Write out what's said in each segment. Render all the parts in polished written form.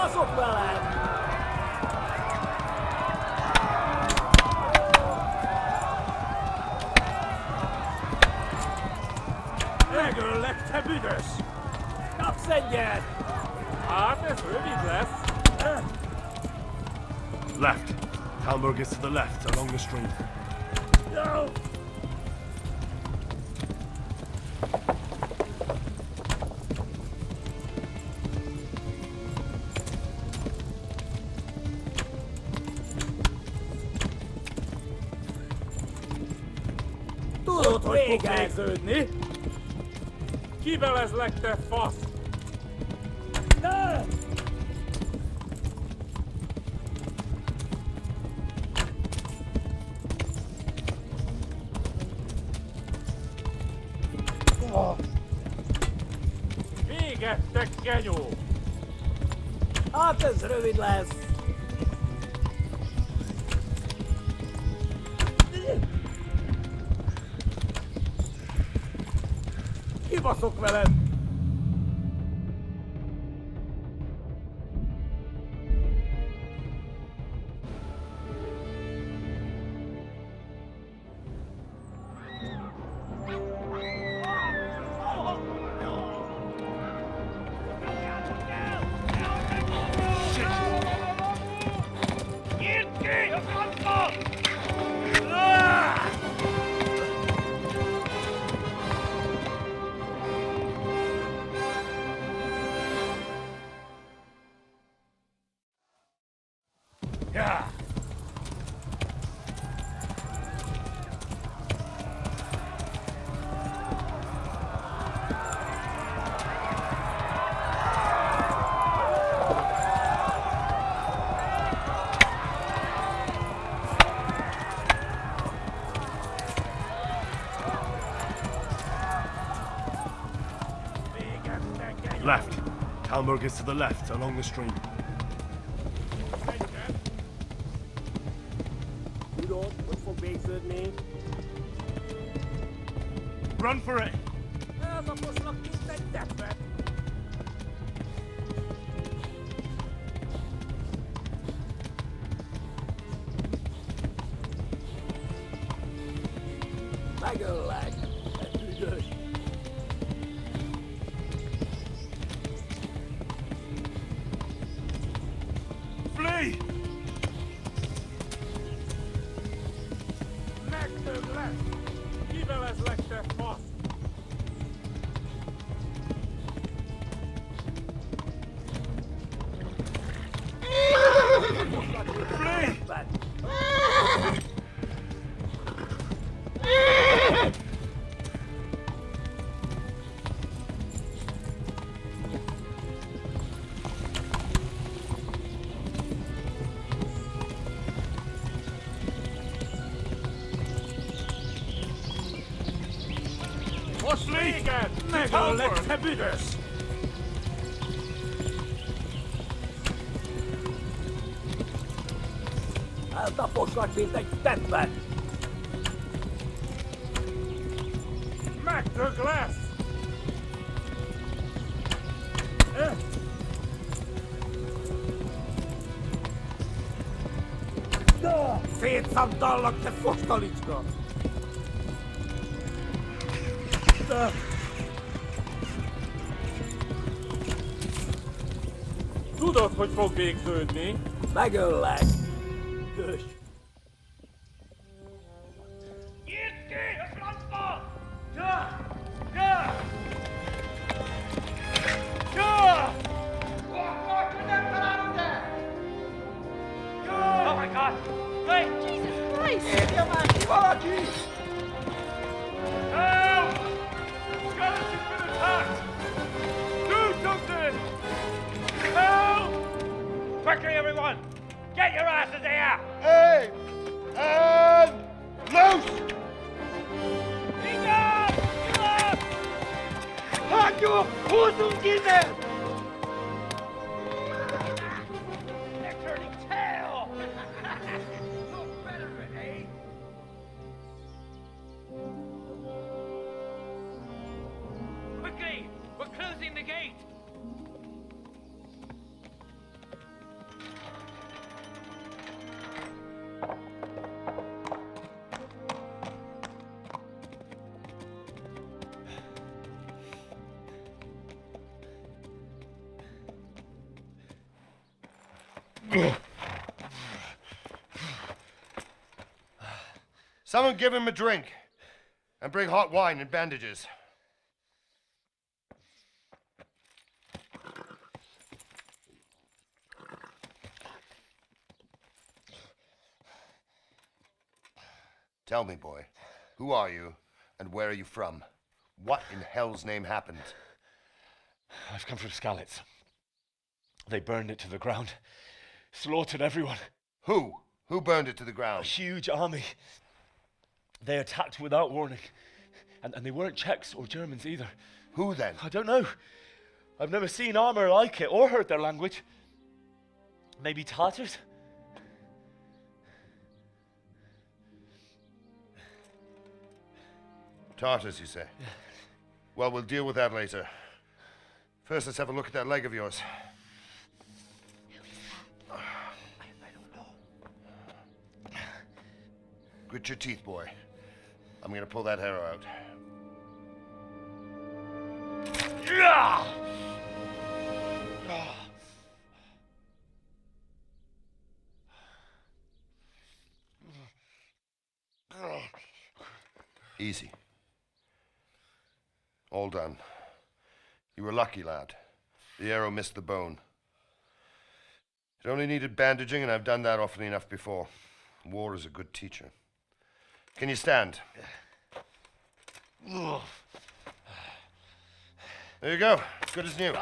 Kibaszott veled! Megöllek, te büdös! Kapsz egyet! Hát, ez rövid lesz. Left. Talmberg is to the left, along the stream. No! Tudod, hogy fog végződni? Kivelezlek, te fasz! Ne! Véget, te genyó! Hát ez rövid lesz! Kibaszok veled! Yeah. Left. Talmberg is to the left, along the stream. Tudod, hogy fog végződni? Run for it! Elnaposlak, mint egy teppet! Megöllek! Te tüdös! Flee! Megdöglek! Kivelezlek, te fasz! Flee! Most véget! Megöllek, te büdös! Eltaposlak, mint egy teppet! Megdög lesz! Szétszabdallak, te fostalicska! Tudod, hogy fog végződni? Megöllek! Tüdös! Nyitd ki a francba! Ja! Ja! Ja! Akkor, hogy nem találod el! Ja! Oh my God! Wait! Jesus Christ! Érje már ki valaki! Help! Skeleton's been attacked! Do something! Help! Quickly, everyone! Get your asses here! Hey! And loose! Inga! Inga! Hagyjuk! Húzzunk innen! They're turning tail! Look better, eh? Quickly! We're closing the gate! Someone give him a drink. And bring hot wine and bandages. Tell me, boy, who are you and where are you from? What in hell's name happened? I've come from Skalitz. They burned it to the ground. Slaughtered everyone. Who? Who burned it to the A ground? huge army. They attacked without warning. And they weren't Czechs or Germans either. Who then? I don't know. I've never seen armor like it or heard their language. Maybe Tatars? Tartars, you say? Yeah. Well, we'll deal with that later. First, let's have a look at that leg of yours. I don't know. Grit your teeth, boy. I'm gonna pull that arrow out. Yeah! Easy. All done. You were lucky, lad. The arrow missed the bone. It only needed bandaging, and I've done that often enough before. War is a good teacher. Can you stand? There you go. Good as new.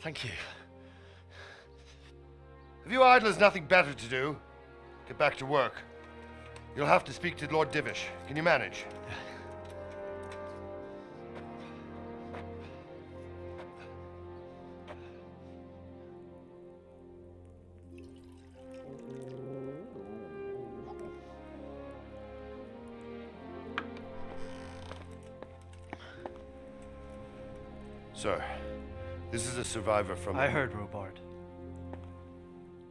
Thank you. If you idlers nothing better to do, get back to work. You'll have to speak to Lord Divish. Can you manage? Sir, this is a survivor from... I heard, Robard.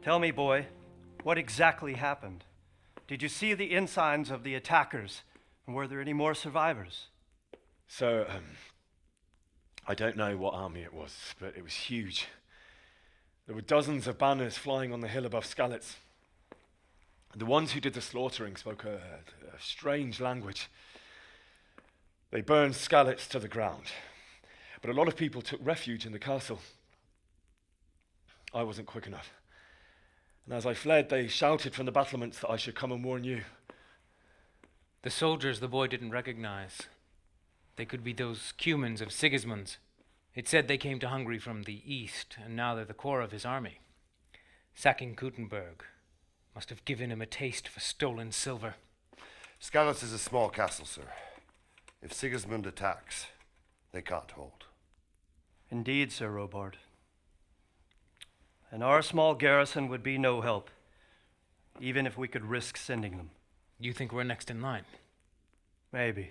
Tell me, boy, what exactly happened? Did you see the ensigns of the attackers? And were there any more survivors? So, I don't know what army it was, but it was huge. There were dozens of banners flying on the hill above Skalitz. The ones who did the slaughtering spoke a strange language. They burned Skalitz to the ground. But a lot of people took refuge in the castle. I wasn't quick enough. And as I fled, they shouted from the battlements that I should come and warn you. The soldiers the boy didn't recognize. They could be those Cumans of Sigismund's. It said they came to Hungary from the east, and now they're the core of his army. Sacking Gutenberg must have given him a taste for stolen silver. Skalitz is a small castle, sir. If Sigismund attacks, they can't hold. Indeed, Sir Robard. And our small garrison would be no help, even if we could risk sending them. You think we're next in line? Maybe.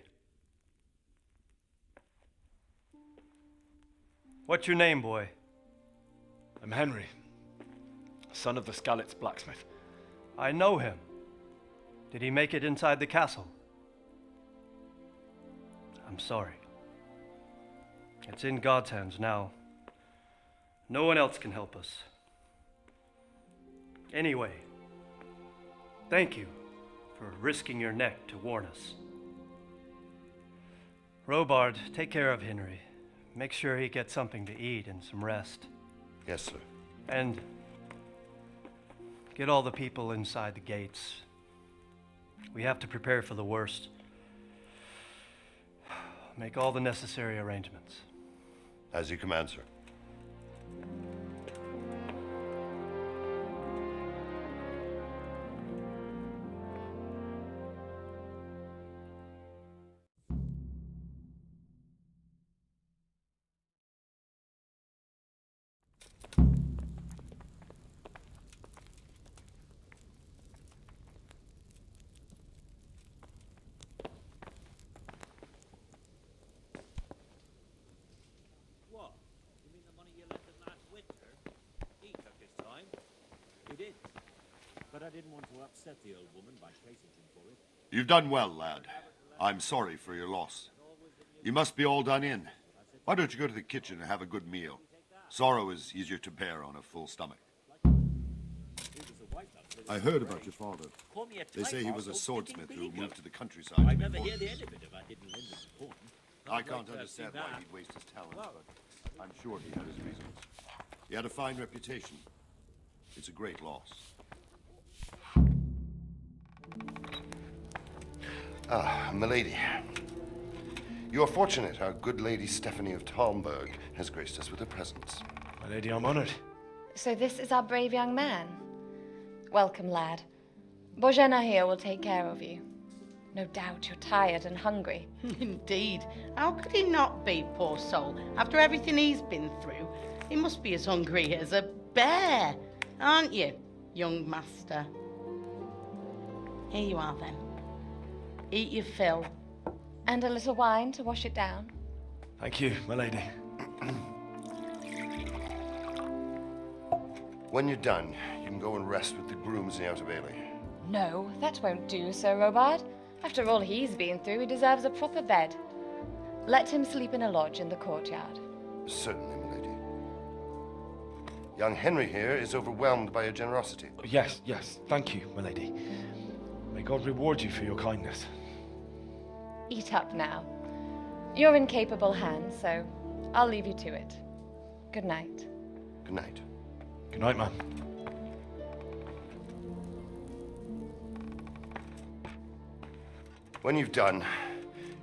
What's your name, boy? I'm Henry, son of the Skalitz blacksmith. I know him. Did he make it inside the castle? I'm sorry. It's in God's hands now. No one else can help us. Anyway, thank you for risking your neck to warn us. Robard, take care of Henry. Make sure he gets something to eat and some rest. Yes, sir. And get all the people inside the gates. We have to prepare for the worst. Make all the necessary arrangements. As you command, sir. What? You mean the money you lent him last winter? He took his time. He did. But I didn't want to upset the old woman by chasing him for it. You've done well, lad. I'm sorry for your loss. You must be all done in. Why don't you go to the kitchen and have a good meal? Sorrow is easier to bear on a full stomach. I heard about your father. They say he was a swordsmith who moved to the countryside. I'd to never be hear the forged. end of it if I didn't lend him the corn. I can't understand why he'd waste his talent, but I'm sure he had his reasons. He had a fine reputation. It's a great loss. Ah, milady. You are fortunate our good lady Stephanie of Talmberg has graced us with her presence. My lady, I'm honored. So this is our brave young man. Welcome, lad. Bozhena here will take care of you. No doubt you're tired and hungry. Indeed. How could he not be, poor soul? After everything he's been through, he must be as hungry as a bear, aren't you, young master? Here you are, then. Eat your fill. And a little wine to wash it down. Thank you, my lady. When you're done, you can go and rest with the grooms in the Outer Bailey. No, that won't do, Sir Robard. After all he's been through, he deserves a proper bed. Let him sleep in a lodge in the courtyard. Certainly, milady. Young Henry here is overwhelmed by your generosity. Yes, yes, thank you, my lady. May God reward you for your kindness. Eat up now. You're in capable hands, so I'll leave you to it. Good night. Good night. Good night, man. When you've done,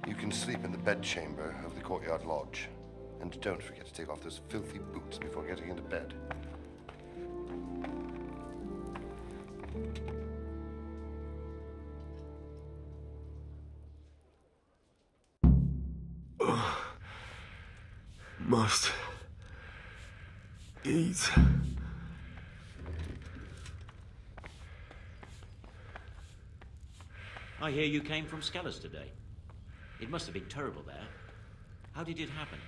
you can sleep in the bedchamber of the courtyard lodge. And don't forget to take off those filthy boots before getting into bed. Must eat. I hear you came from Skellis today. It must have been terrible there. How did it happen?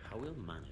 How ill-mannered.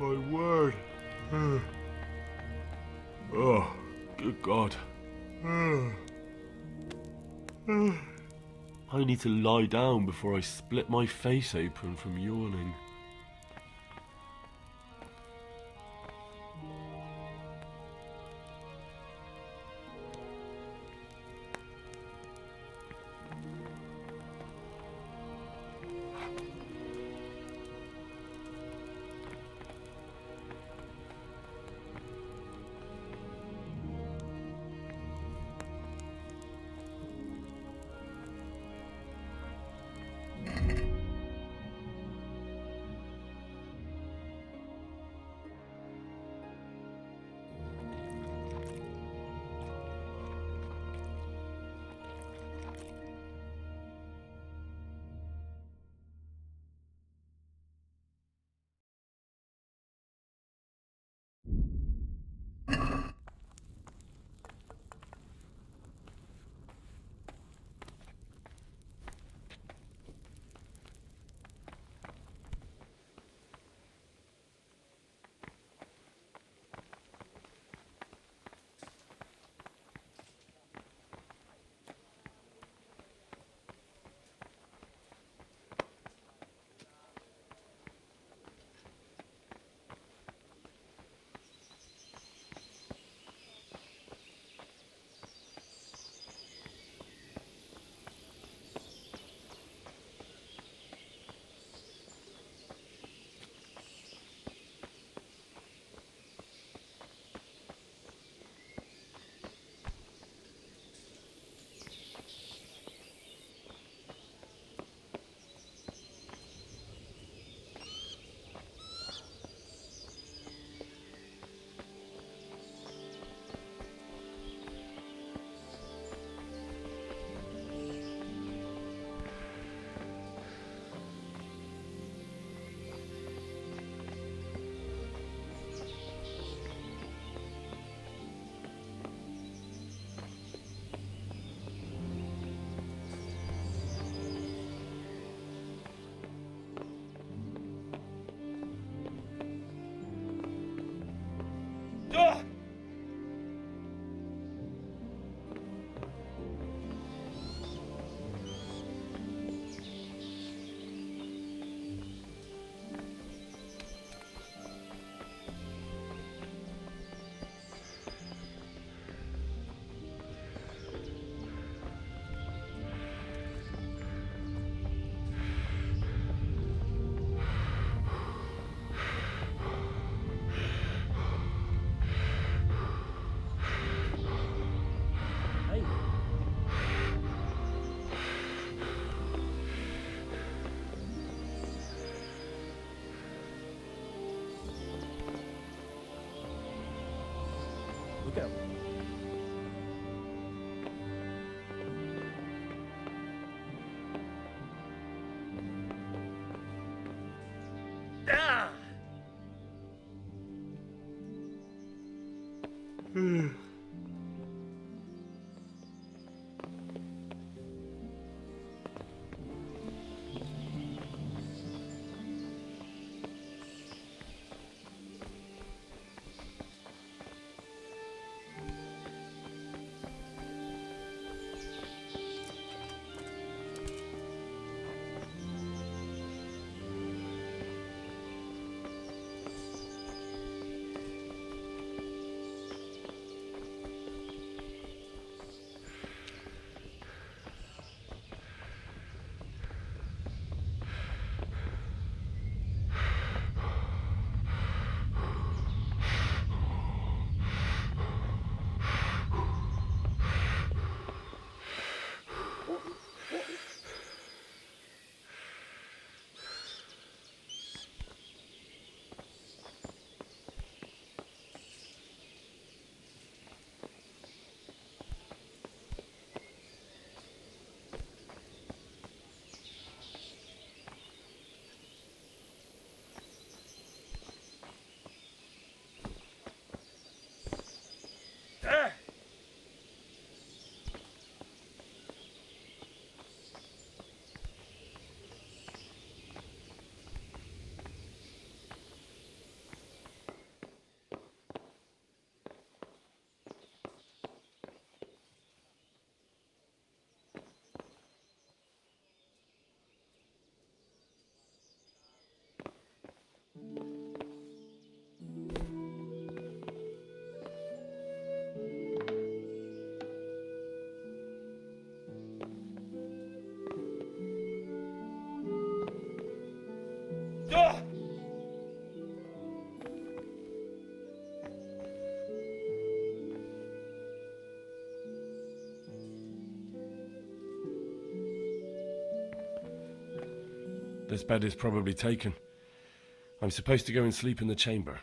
My word. Oh, good God. I need to lie down before I split my face open from yawning. Look out. This bed is probably taken. I'm supposed to go and sleep in the chamber.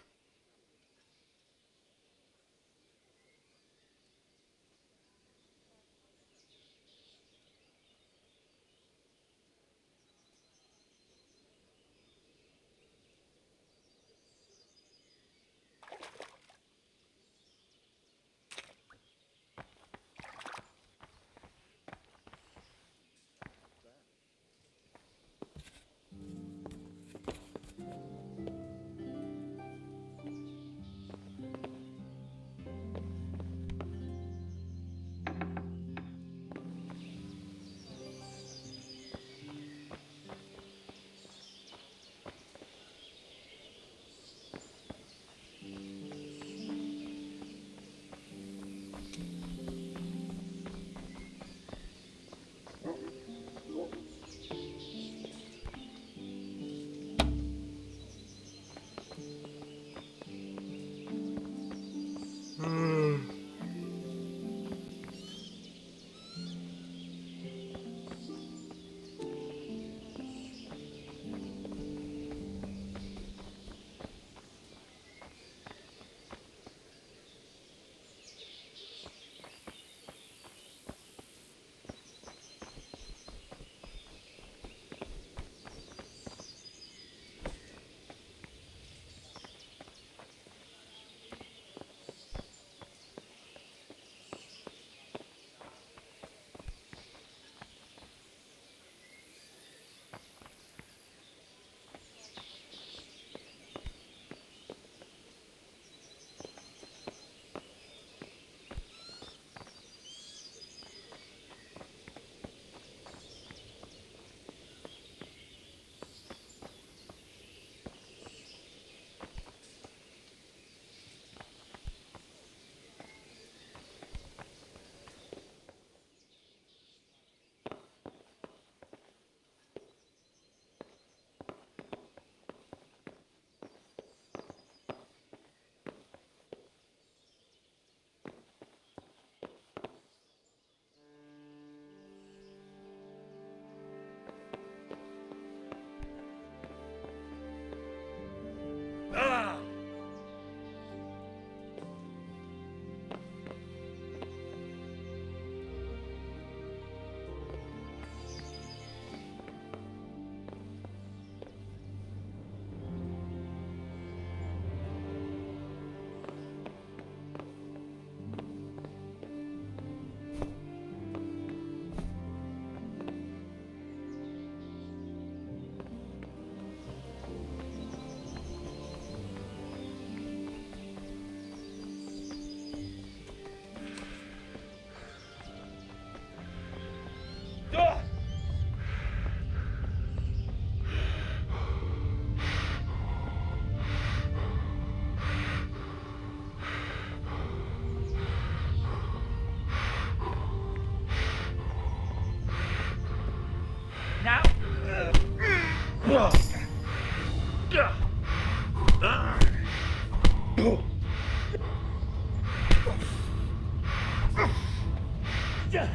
Come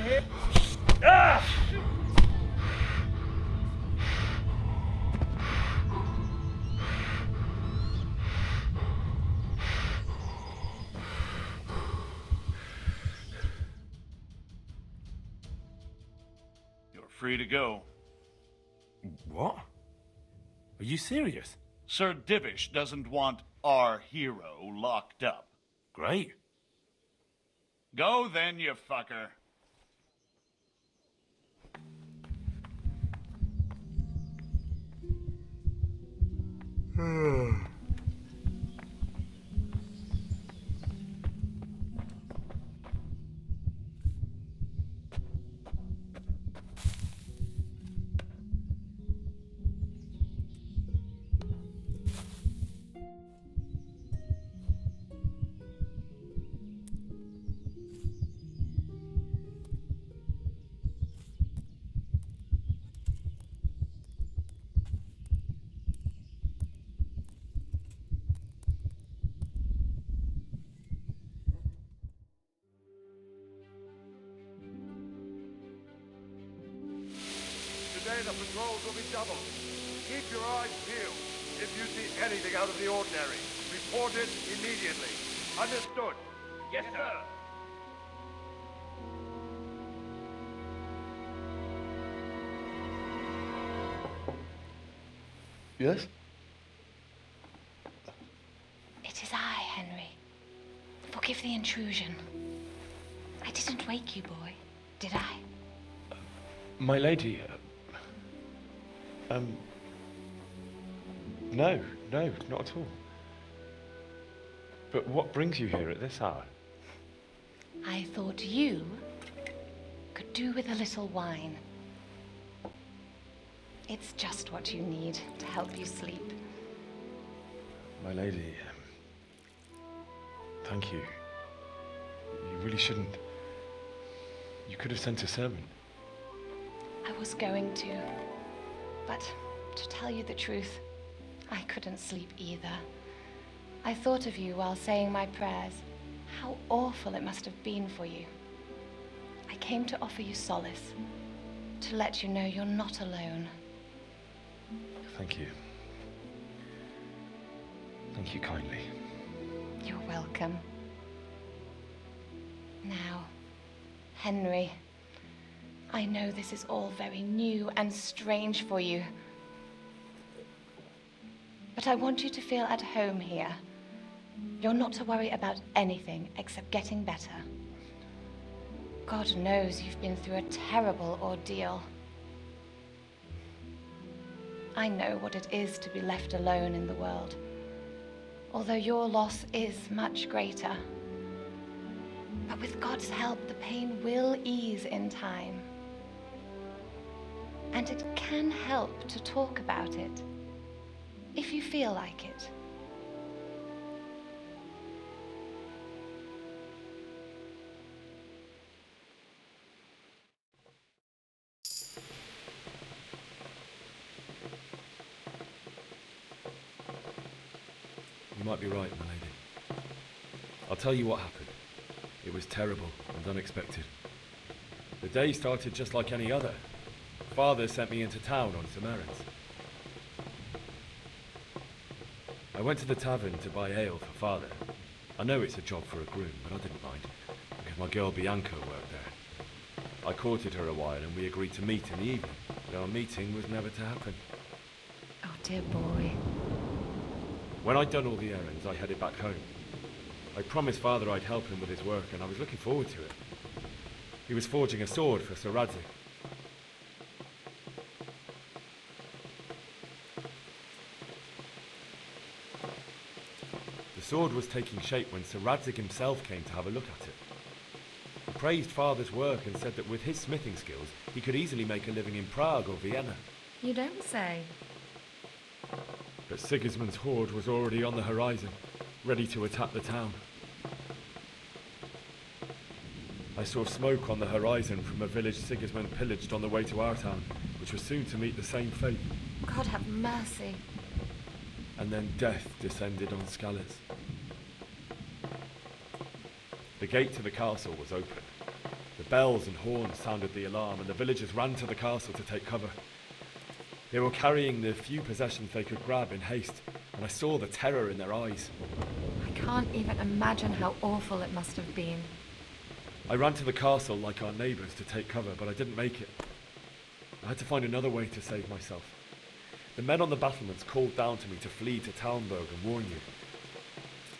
here. Ah! You're free to go. What? Are you serious? Sir Divish doesn't want our hero locked up. Great. Go then, you fucker. Today the patrols will be doubled. Keep your eyes peeled. If you see anything out of the ordinary, report it immediately. Understood? Yes, sir. Yes? It is I, Henry. Forgive the intrusion. I didn't wake you, boy, did I? My lady, no, not at all. But what brings you here at this hour? I thought you could do with a little wine. It's just what you need to help you sleep. My lady, thank you. You really shouldn't. You could have sent a servant. I was going to, but to tell you the truth, I couldn't sleep either. I thought of you while saying my prayers. How awful it must have been for you. I came to offer you solace, to let you know you're not alone. Thank you. Thank you kindly. You're welcome. Now, Henry, I know this is all very new and strange for you, but I want you to feel at home here. You're not to worry about anything except getting better. God knows you've been through a terrible ordeal. I know what it is to be left alone in the world, although your loss is much greater. But with God's help, the pain will ease in time. And it can help to talk about it, if you feel like it. You might be right, my lady. I'll tell you what happened. It was terrible and unexpected. The day started just like any other. Father sent me into town on some errands. I went to the tavern to buy ale for Father. I know it's a job for a groom, but I didn't mind, because my girl Bianca worked there. I courted her a while and we agreed to meet in the evening, but our meeting was never to happen. Oh, dear boy. When I'd done all the errands, I headed back home. I promised Father I'd help him with his work, and I was looking forward to it. He was forging a sword for Sir Radzig. The sword was taking shape when Sir Radzig himself came to have a look at it. He praised Father's work and said that with his smithing skills, he could easily make a living in Prague or Vienna. You don't say. But Sigismund's horde was already on the horizon, ready to attack the town. I saw smoke on the horizon from a village Sigismund pillaged on the way to our town, which was soon to meet the same fate. God have mercy. And then death descended on Skalitz. The gate to the castle was open. The bells and horns sounded the alarm, and the villagers ran to the castle to take cover. They were carrying the few possessions they could grab in haste, and I saw the terror in their eyes. I can't even imagine how awful it must have been. I ran to the castle like our neighbours to take cover, but I didn't make it. I had to find another way to save myself. The men on the battlements called down to me to flee to Talmberg and warn you.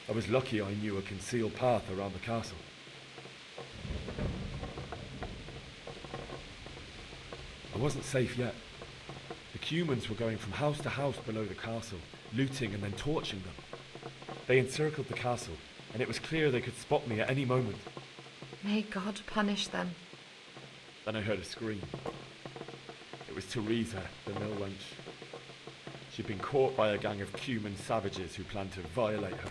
I was lucky I knew a concealed path around the castle. I wasn't safe yet. The Cumans were going from house to house below the castle, looting and then torching them. They encircled the castle, and it was clear they could spot me at any moment. May God punish them. Then I heard a scream. It was Teresa, the mill wench. She'd been caught by a gang of Cuman savages who planned to violate her.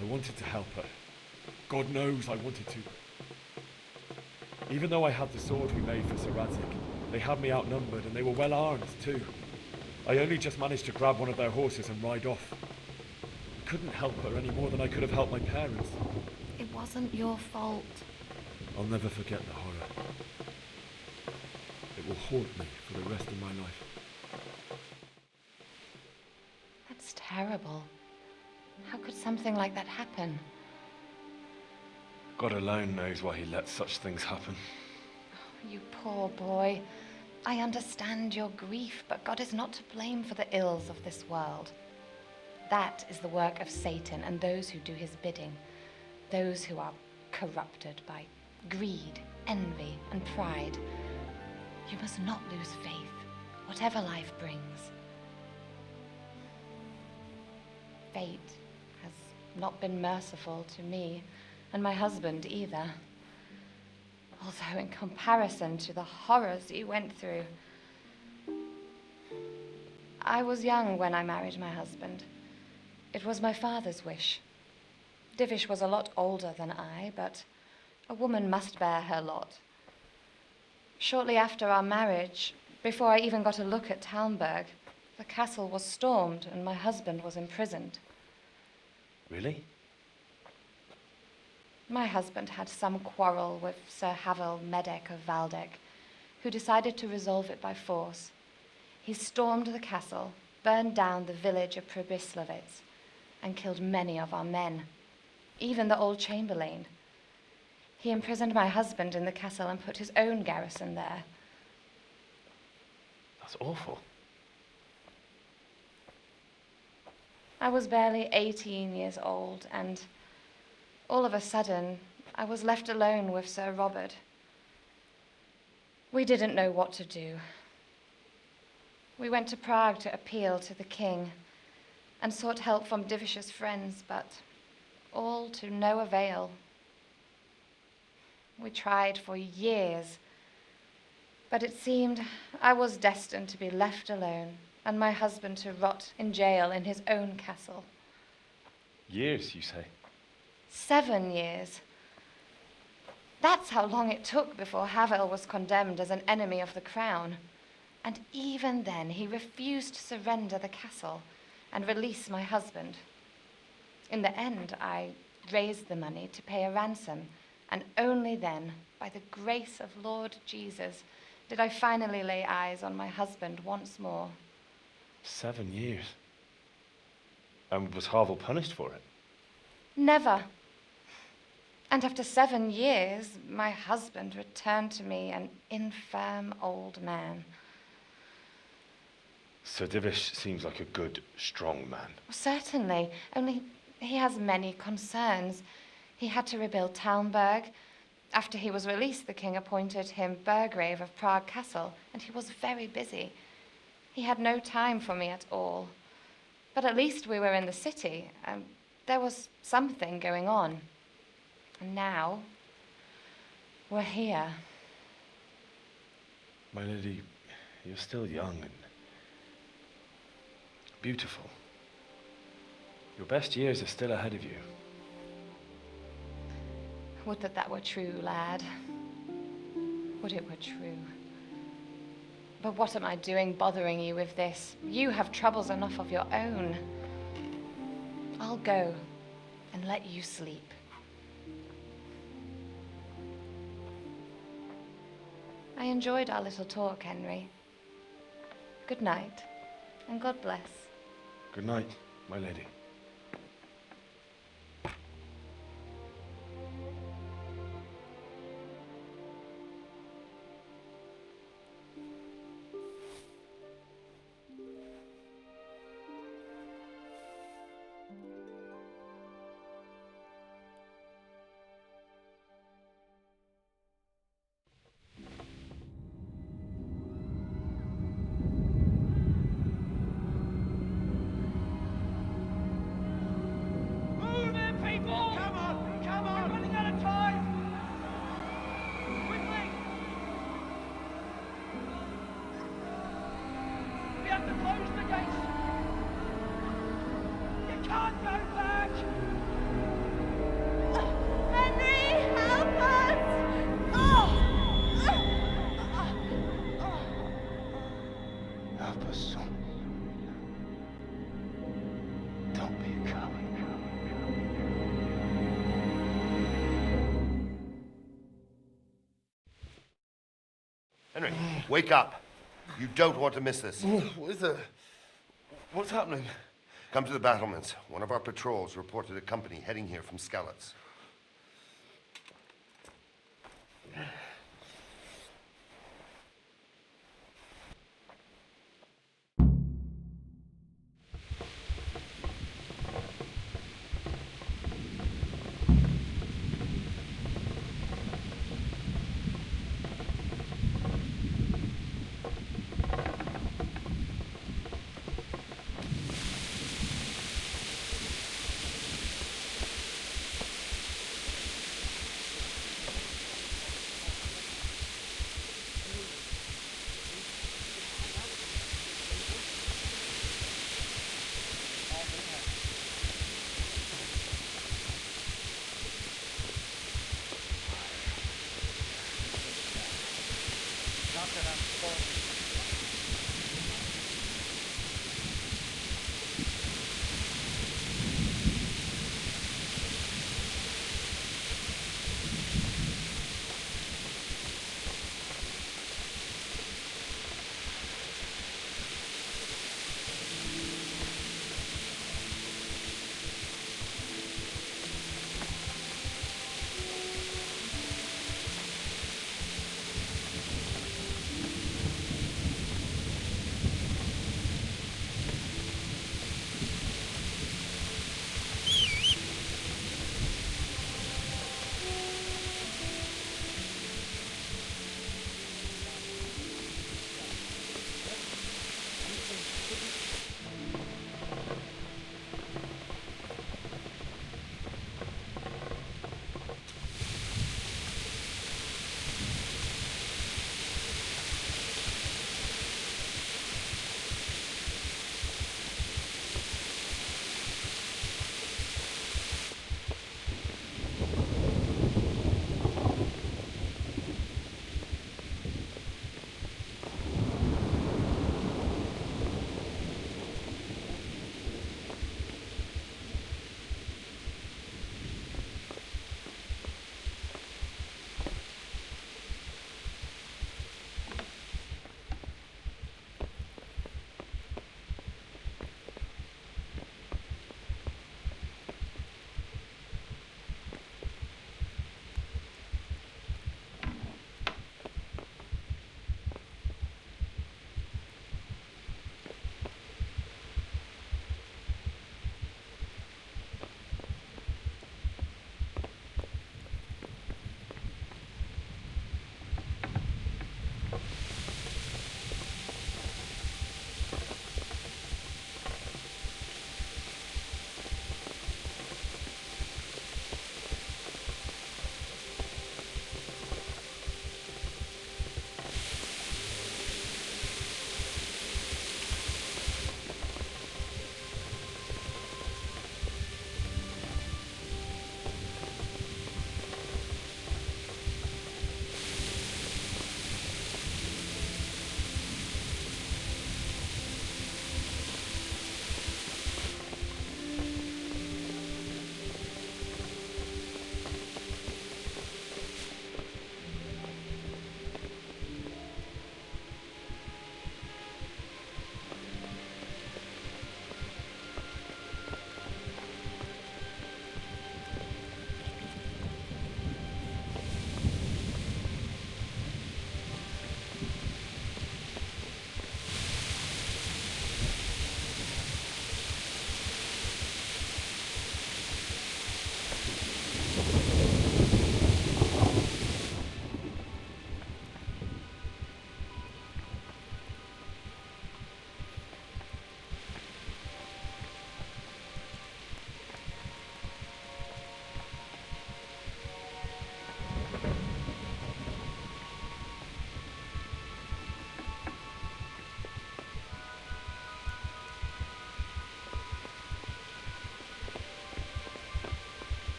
I wanted to help her. God knows I wanted to. Even though I had the sword we made for Sir Radzik, they had me outnumbered and they were well armed too. I only just managed to grab one of their horses and ride off. I couldn't help her any more than I could have helped my parents. It wasn't your fault. I'll never forget the horror. It will haunt me for the rest of my life. That's terrible. How could something like that happen? God alone knows why he lets such things happen. Oh, you poor boy. I understand your grief, but God is not to blame for the ills of this world. That is the work of Satan and those who do his bidding. Those who are corrupted by greed, envy, and pride. You must not lose faith, whatever life brings. Fate has not been merciful to me, and my husband either. Although in comparison to the horrors he went through. I was young when I married my husband. It was my father's wish. Divish was a lot older than I, but a woman must bear her lot. Shortly after our marriage, before I even got a look at Talmberg, the castle was stormed and my husband was imprisoned. Really? My husband had some quarrel with Sir Havel Medek of Valdek, who decided to resolve it by force. He stormed the castle, burned down the village of Probislavitz, and killed many of our men, even the old chamberlain. He imprisoned my husband in the castle and put his own garrison there. That's awful. I was barely 18 years old, and all of a sudden, I was left alone with Sir Robert. We didn't know what to do. We went to Prague to appeal to the king and sought help from Divish's friends, but all to no avail. We tried for years, but it seemed I was destined to be left alone and my husband to rot in jail in his own castle. Years, you say? 7 years. That's how long it took before Havel was condemned as an enemy of the crown. And even then, he refused to surrender the castle and release my husband. In the end, I raised the money to pay a ransom, and only then, by the grace of Lord Jesus, did I finally lay eyes on my husband once more. 7 years? And was Havel punished for it? Never. And after 7 years, my husband returned to me an infirm old man. Sir Divish seems like a good, strong man. Certainly, only he has many concerns. He had to rebuild Talmberg. After he was released, the king appointed him Burgrave of Prague Castle, and he was very busy. He had no time for me at all. But at least we were in the city, and there was something going on. And now, we're here. My lady, you're still young and beautiful. Your best years are still ahead of you. Would that that were true, lad. Would it were true. But what am I doing bothering you with this? You have troubles enough of your own. I'll go and let you sleep. I enjoyed our little talk, Henry. Good night, and God bless. Good night, my lady. Move in, people! Come on! Come on! We're running out of time! Quickly! We have to close the gates! You can't go back! Henry, help us! Help us, son. Don't be a coward. Henry, wake up. You don't want to miss this. What is it? What's happening? Come to the battlements. One of our patrols reported a company heading here from Skalitz.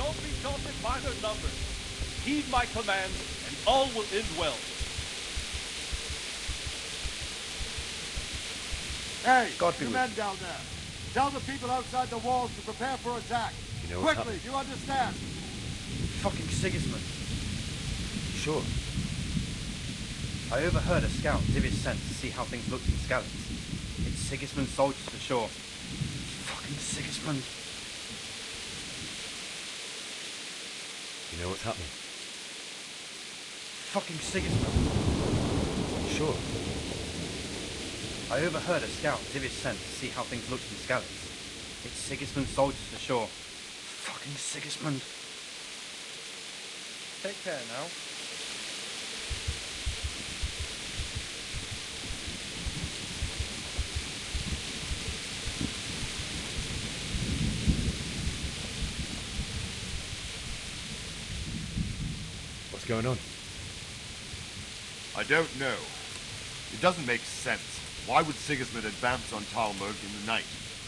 Don't be daunted by their numbers. Heed my command, and all will end well. Hey, God be you with men you. down there. Tell the people outside the walls to prepare for attack. You know what's Quickly, do you understand? Fucking Sigismund. Sure. I overheard a scout give his scent to see how things looked in Skalitz. It's Sigismund's soldiers for sure. Fucking Sigismund. You know what's happening? Fucking Sigismund. Sure. I overheard a scout give his scent to see how things looked in Skalitz. It's Sigismund's soldiers for sure. Fucking Sigismund. Take care now. What's going on? I don't know. It doesn't make sense. Why would Sigismund advance on Talmberg in the night?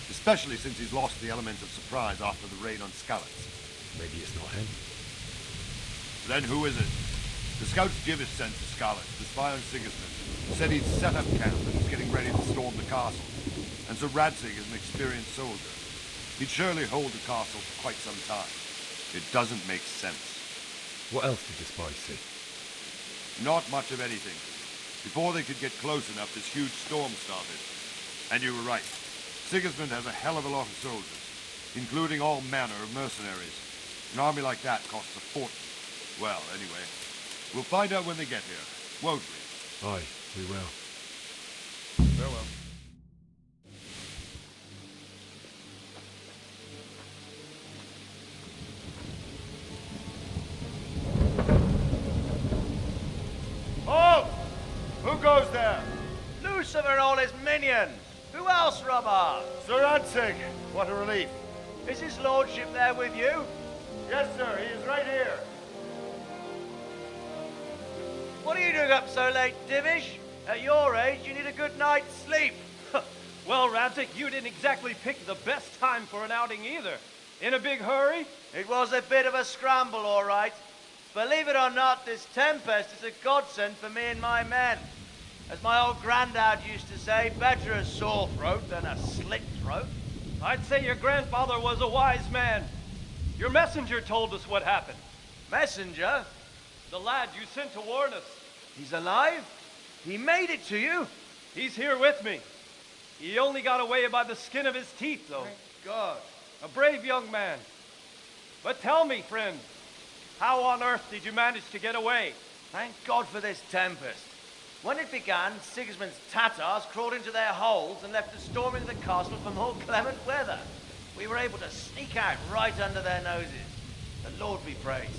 Especially since he's lost the element of surprise after the raid on Skalitz. Maybe it's not him. Then who is it? The scouts Givis sent to Skalitz to spy on Sigismund. Said he'd set up camp and was getting ready to storm the castle. And Sir Radzig is an experienced soldier. He'd surely hold the castle for quite some time. It doesn't make sense. What else did the spies see? Not much of anything. Before they could get close enough, this huge storm started. And you were right. Sigismund has a hell of a lot of soldiers, including all manner of mercenaries. An army like that costs a fortune. Well, anyway, we'll find out when they get here, won't we? Aye, we will. Farewell. Halt! Who goes there? Lucifer and all his minions. Who else, Robber? Sir Radzig. What a relief. Is his lordship there with you? Yes, sir. He is right here. What are you doing up so late, Divish? At your age, you need a good night's sleep. Well, Radzig, you didn't exactly pick the best time for an outing either. In a big hurry? It was a bit of a scramble, all right. Believe it or not, this tempest is a godsend for me and my men. As my old granddad used to say, better a sore throat than a slit throat. I'd say your grandfather was a wise man. Your messenger told us what happened. Messenger? The lad you sent to warn us. He's alive? He made it to you? He's here with me. He only got away by the skin of his teeth, though. Thank God. A brave young man. But tell me, friend, how on earth did you manage to get away? Thank God for this tempest. When it began, Sigismund's Tatars crawled into their holes and left us storming the castle for more clement weather. We were able to sneak out right under their noses. The Lord be praised.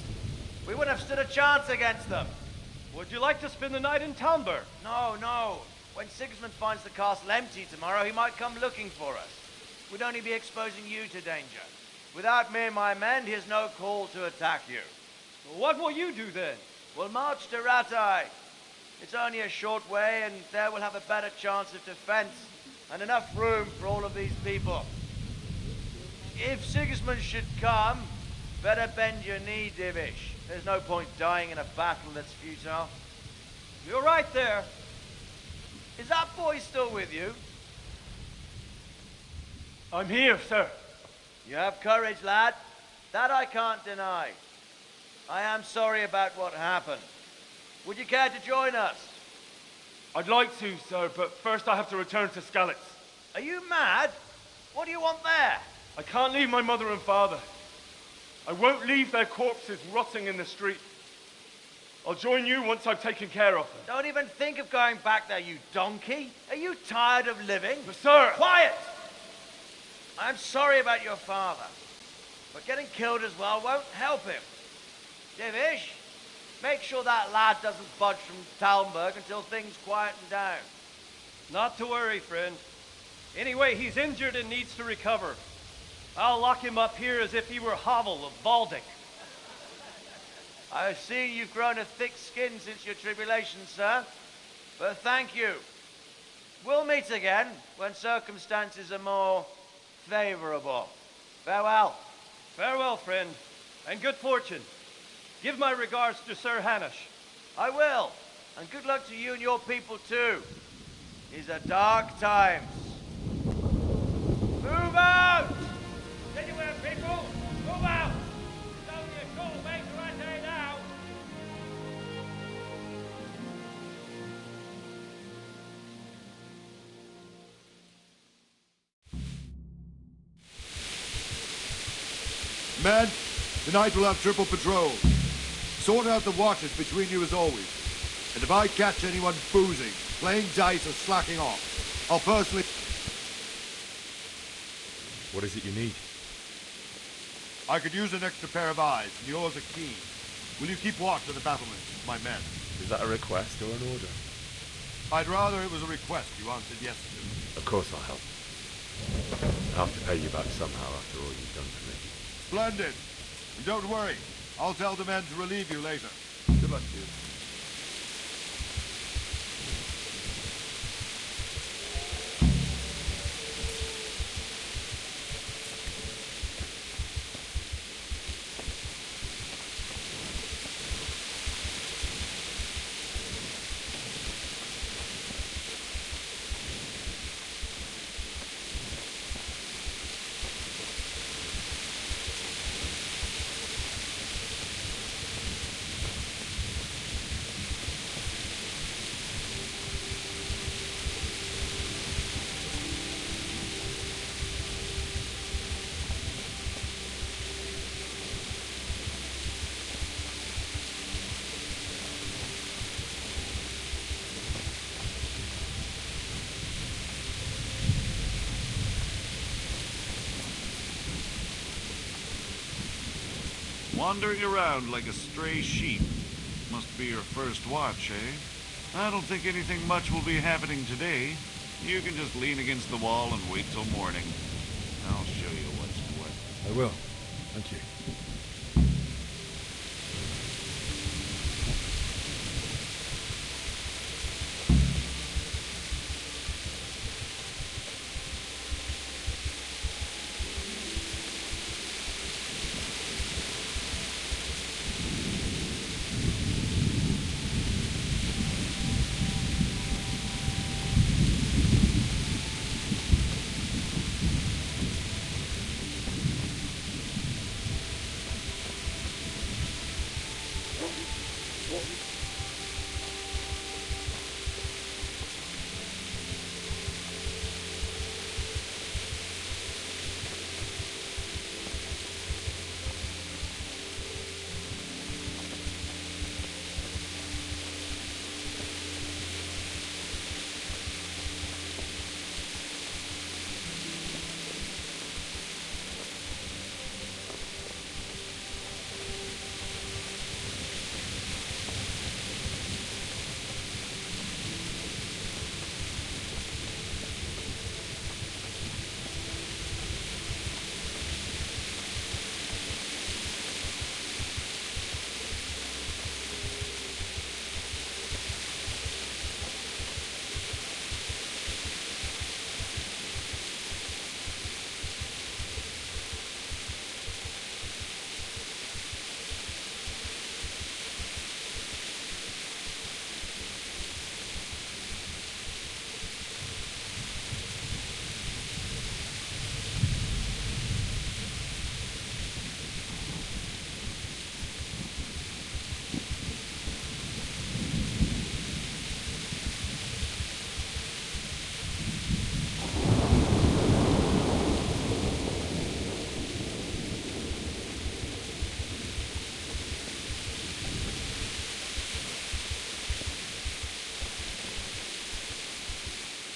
We wouldn't have stood a chance against them. Would you like to spend the night in Talmberg? No, no. When Sigismund finds the castle empty tomorrow, he might come looking for us. We'd only be exposing you to danger. Without me and my men, he has no call to attack you. What will you do then? We'll march to Ratai. It's only a short way, and there we'll have a better chance of defense and enough room for all of these people. If Sigismund should come, better bend your knee, Divish. There's no point dying in a battle that's futile. You're right there. Is that boy still with you? I'm here, sir. You have courage, lad. That I can't deny. I am sorry about what happened. Would you care to join us? I'd like to, sir, but first I have to return to Skalitz. Are you mad? What do you want there? I can't leave my mother and father. I won't leave their corpses rotting in the street. I'll join you once I've taken care of them. Don't even think of going back there, you donkey. Are you tired of living? But sir! Quiet! I'm sorry about your father, but getting killed as well won't help him. Divish, make sure that lad doesn't budge from Talmberg until things quieten down. Not to worry, friend. Anyway, he's injured and needs to recover. I'll lock him up here as if he were Havel of Baldic. I see you've grown a thick skin since your tribulation, sir. But thank you. We'll meet again when circumstances are more favorable. Farewell. Farewell, friend. and good fortune. Give my regards to Sir Hanush. I will. And good luck to you and your people too. These are dark times. Move out! Anywhere, people! Move out! It's only a short way to Athe now! Men, tonight we'll have triple patrol. Sort out the watches between you as always. And if I catch anyone boozing, playing dice or slacking off, I'll personally... What is it you need? I could use an extra pair of eyes, and yours are keen. Will you keep watch of the battlements, my men? Is that a request or an order? I'd rather it was a request you answered yes to. Of course I'll help. I'll have to pay you back somehow after all you've done for me. Splendid. And don't worry. I'll tell the men to relieve you later. Good luck to you. Wandering around like a stray sheep. Must be your first watch, eh? I don't think anything much will be happening today. You can just lean against the wall and wait till morning. I'll show you what's what. I will. Thank you.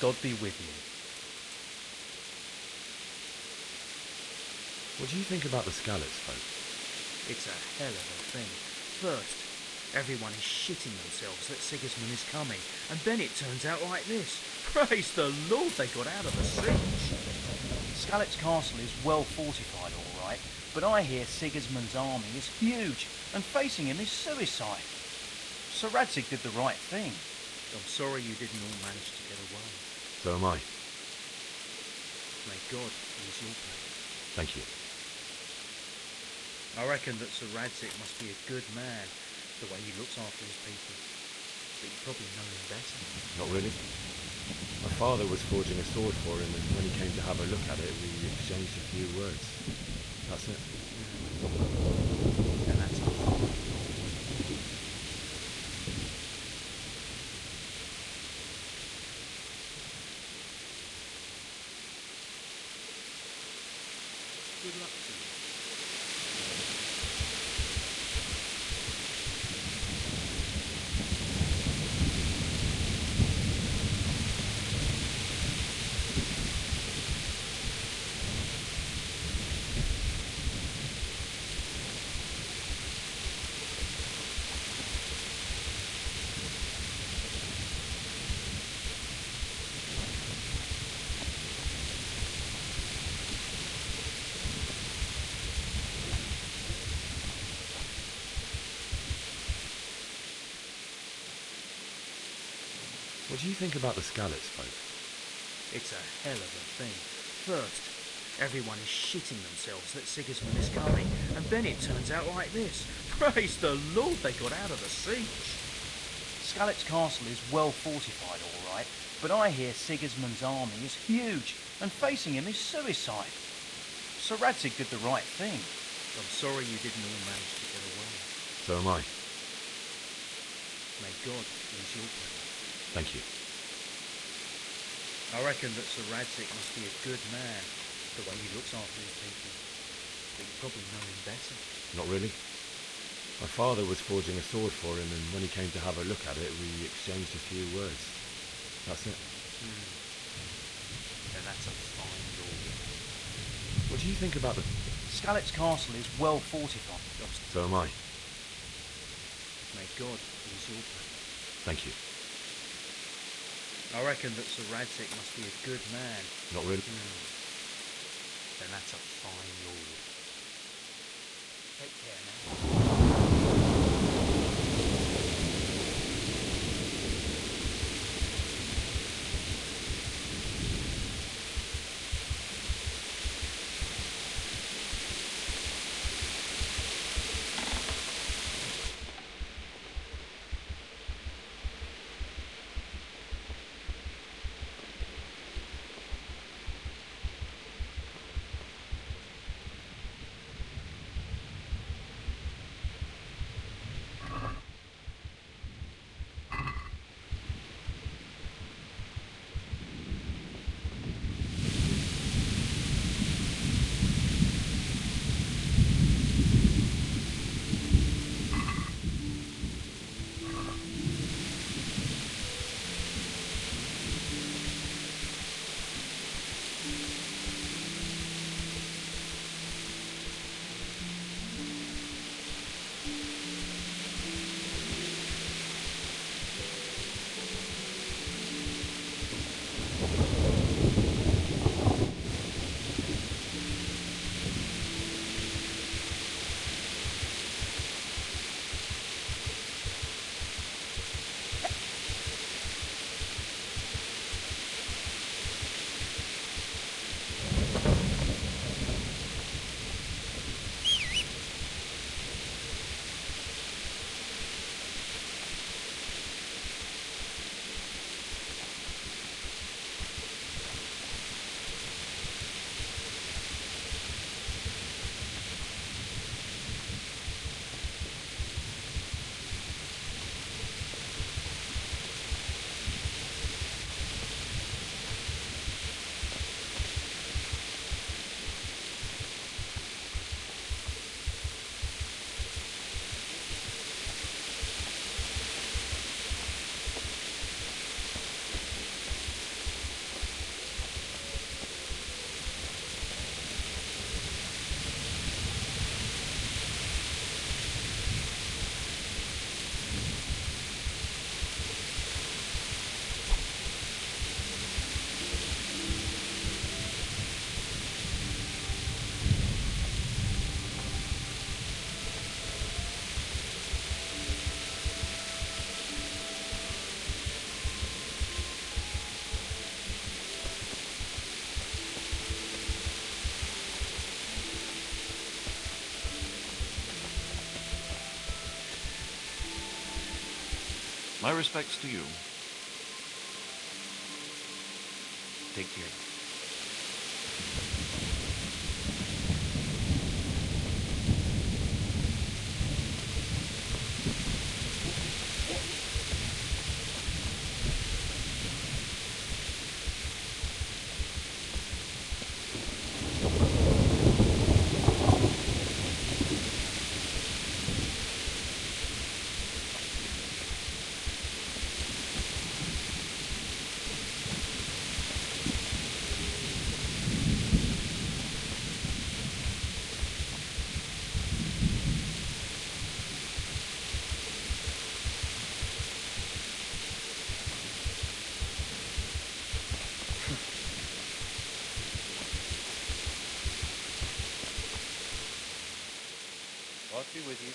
God be with you. What do you think about the Scallops folk? It's a hell of a thing. First, everyone is shitting themselves that Sigismund is coming, and then it turns out like this. Praise the Lord they got out of the siege. Scallops Castle is well fortified, all right, but I hear Sigismund's army is huge, and facing him is suicide. Sir Radzig did the right thing. I'm sorry you didn't all manage to get away. So am I. May God ease your pain. Thank you. I reckon that Sir Radzig must be a good man, the way he looks after his people. But you probably know him better. Not really. My father was forging a sword for him, and when he came to have a look at it, we exchanged a few words. That's it. And that's all. Good luck to you. What do you think about the Scallops folk? It's a hell of a thing. First, everyone is shitting themselves that Sigismund is coming, and then it turns out like this. Praise the Lord they got out of the siege. Scallops Castle is well fortified, all right, but I hear Sigismund's army is huge, and facing him is suicide. Sir Radzig did the right thing. I'm sorry you didn't all manage to get away. So am I. May God ease your pain. Thank you. I reckon that Sir Radzig must be a good man, the way he looks after his people. But you probably know him better. Not really. My father was forging a sword for him, and when he came to have a look at it, we exchanged a few words. That's it. And that's a fine lord. What do you think about the... Scallops Castle is well fortified. So am I. May God ease your pain. Thank you. I reckon that Sir Radzig must be a good man. Not really. Then that's a fine lord. Take care now. My respects to you. Take care. God be with you.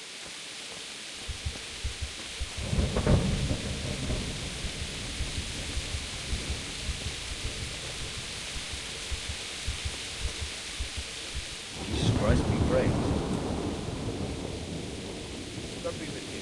Jesus Christ be praised. God be with you.